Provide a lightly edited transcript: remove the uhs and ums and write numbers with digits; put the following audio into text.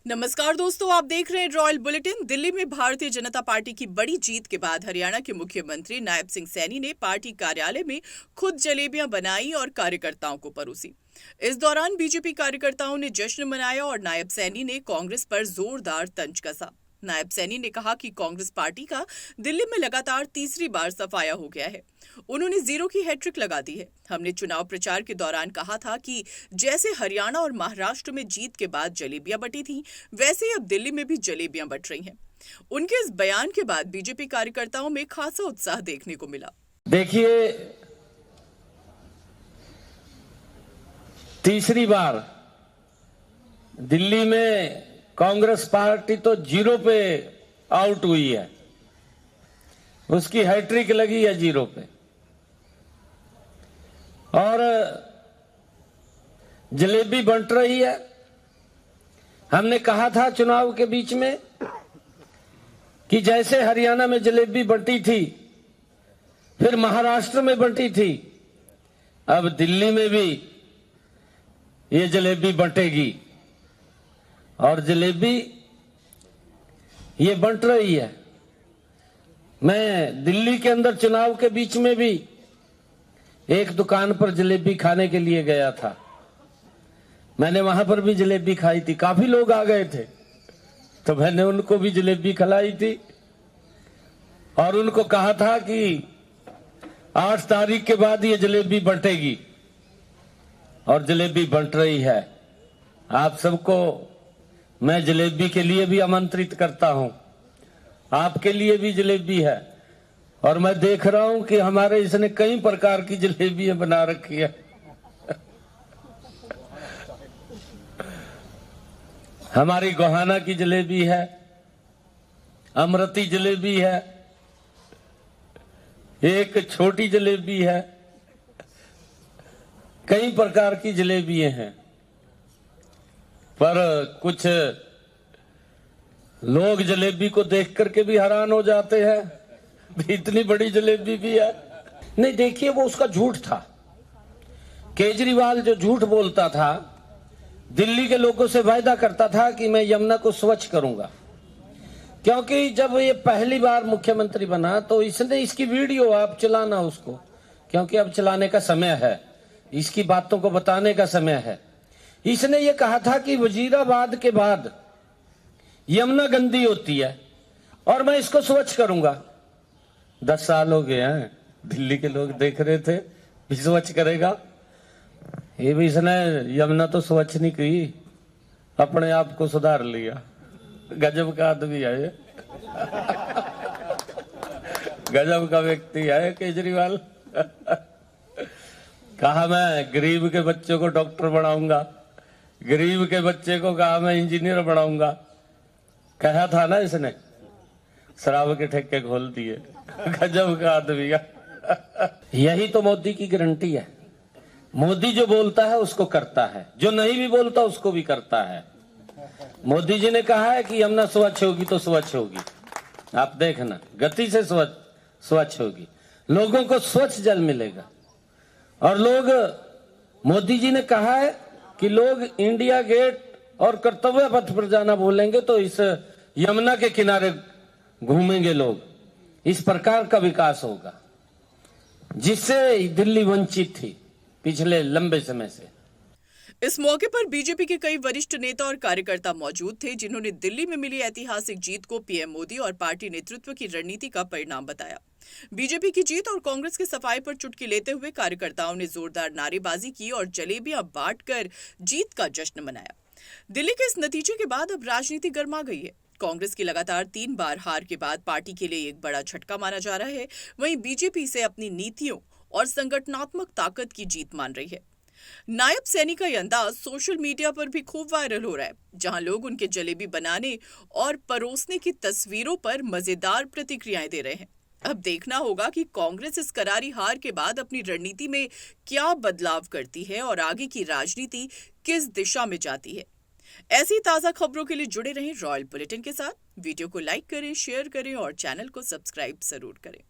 नमस्कार दोस्तों, आप देख रहे हैं रॉयल बुलेटिन। दिल्ली में भारतीय जनता पार्टी की बड़ी जीत के बाद हरियाणा के मुख्यमंत्री नायब सिंह सैनी ने पार्टी कार्यालय में खुद जलेबियां बनाई और कार्यकर्ताओं को परोसी। इस दौरान बीजेपी कार्यकर्ताओं ने जश्न मनाया और नायब सैनी ने कांग्रेस पर जोरदार तंज कसा। नायब सैनी ने कहा कि कांग्रेस पार्टी का दिल्ली में लगातार तीसरी बार सफाया हो गया है। उन्होंने जीरो की हैट्रिक लगा दी है। हमने चुनाव प्रचार के दौरान कहा था कि जैसे हरियाणा और महाराष्ट्र में जीत के बाद जलेबियां बटी थी, वैसे ही अब दिल्ली में भी जलेबियां बट रही हैं। उनके इस बयान के बाद बीजेपी कार्यकर्ताओं में खासा उत्साह देखने को मिला। देखिए, तीसरी बार दिल्ली में कांग्रेस पार्टी तो जीरो पे आउट हुई है, उसकी हैट्रिक लगी है जीरो पे। और जलेबी बंट रही है। हमने कहा था चुनाव के बीच में कि जैसे हरियाणा में जलेबी बंटी थी, फिर महाराष्ट्र में बंटी थी, अब दिल्ली में भी ये जलेबी बंटेगी। और जलेबी ये बंट रही है। मैं दिल्ली के अंदर चुनाव के बीच में भी एक दुकान पर जलेबी खाने के लिए गया था। मैंने वहां पर भी जलेबी खाई थी। काफी लोग आ गए थे, तो मैंने उनको भी जलेबी खिलाई थी और उनको कहा था कि 8 तारीख के बाद ये जलेबी बंटेगी। और जलेबी बंट रही है। आप सबको मैं जलेबी के लिए भी आमंत्रित करता हूं। आपके लिए भी जलेबी है। और मैं देख रहा हूं कि हमारे इसने कई प्रकार की जलेबियां बना रखी है। हमारी गोहाना की जलेबी है, अमृति जलेबी है, एक छोटी जलेबी है, कई प्रकार की जलेबियां हैं। पर कुछ लोग जलेबी को देख करके भी हैरान हो जाते हैं, इतनी बड़ी जलेबी भी है। नहीं, देखिए, वो उसका झूठ था। केजरीवाल जो झूठ बोलता था, दिल्ली के लोगों से वायदा करता था कि मैं यमुना को स्वच्छ करूंगा। क्योंकि जब ये पहली बार मुख्यमंत्री बना तो इसने इसकी वीडियो आप चलाना उसको, क्योंकि अब चलाने का समय है, इसकी बातों को बताने का समय है। इसने ये कहा था कि वजीराबाद के बाद यमुना गंदी होती है और मैं इसको स्वच्छ करूंगा। 10 साल हो गए हैं, दिल्ली के लोग देख रहे थे भी स्वच्छ करेगा। ये भी इसने यमुना तो स्वच्छ नहीं की, अपने आप को सुधार लिया। गजब का आदमी है ये। गजब का व्यक्ति है केजरीवाल। कहा मैं गरीब के बच्चों को डॉक्टर बनाऊंगा, गरीब के बच्चे को कहा मैं इंजीनियर बनाऊंगा। कहा था ना इसने, शराब के ठेके खोल दिए। गजब का आदमी है। यही तो मोदी की गारंटी है। मोदी जो बोलता है उसको करता है, जो नहीं भी बोलता उसको भी करता है। मोदी जी ने कहा है कि यमुना स्वच्छ होगी तो स्वच्छ होगी। आप देखना, गति से स्वच्छ होगी, लोगों को स्वच्छ जल मिलेगा। और लोग, मोदी जी ने कहा है कि लोग इंडिया गेट और कर्तव्य पथ पर जाना बोलेंगे तो इस यमुना के किनारे घूमेंगे लोग। इस प्रकार का विकास होगा जिससे दिल्ली वंचित थी पिछले लंबे समय से। इस मौके पर बीजेपी के कई वरिष्ठ नेता और कार्यकर्ता मौजूद थे, जिन्होंने दिल्ली में मिली ऐतिहासिक जीत को पीएम मोदी और पार्टी नेतृत्व की रणनीति का परिणाम बताया। बीजेपी की जीत और कांग्रेस की सफाई पर चुटकी लेते हुए कार्यकर्ताओं ने जोरदार नारेबाजी की और जलेबियां बांटकर जीत का जश्न मनाया। दिल्ली के इस नतीजे के बाद अब राजनीति गर्मा गई है। कांग्रेस की लगातार 3 बार हार के बाद पार्टी के लिए एक बड़ा झटका माना जा रहा है। वहीं बीजेपी इसे अपनी नीतियों और संगठनात्मक ताकत की जीत मान रही है। नायब सैनी का यह अंदाज सोशल मीडिया पर भी खूब वायरल हो रहा है, जहां लोग उनके जलेबी बनाने और परोसने की तस्वीरों पर मजेदार प्रतिक्रियाएं दे रहे हैं। अब देखना होगा कि कांग्रेस इस करारी हार के बाद अपनी रणनीति में क्या बदलाव करती है और आगे की राजनीति किस दिशा में जाती है। ऐसी ताजा खबरों के लिए जुड़े रहें रॉयल बुलेटिन के साथ। वीडियो को लाइक करें, शेयर करें और चैनल को सब्सक्राइब जरूर करें।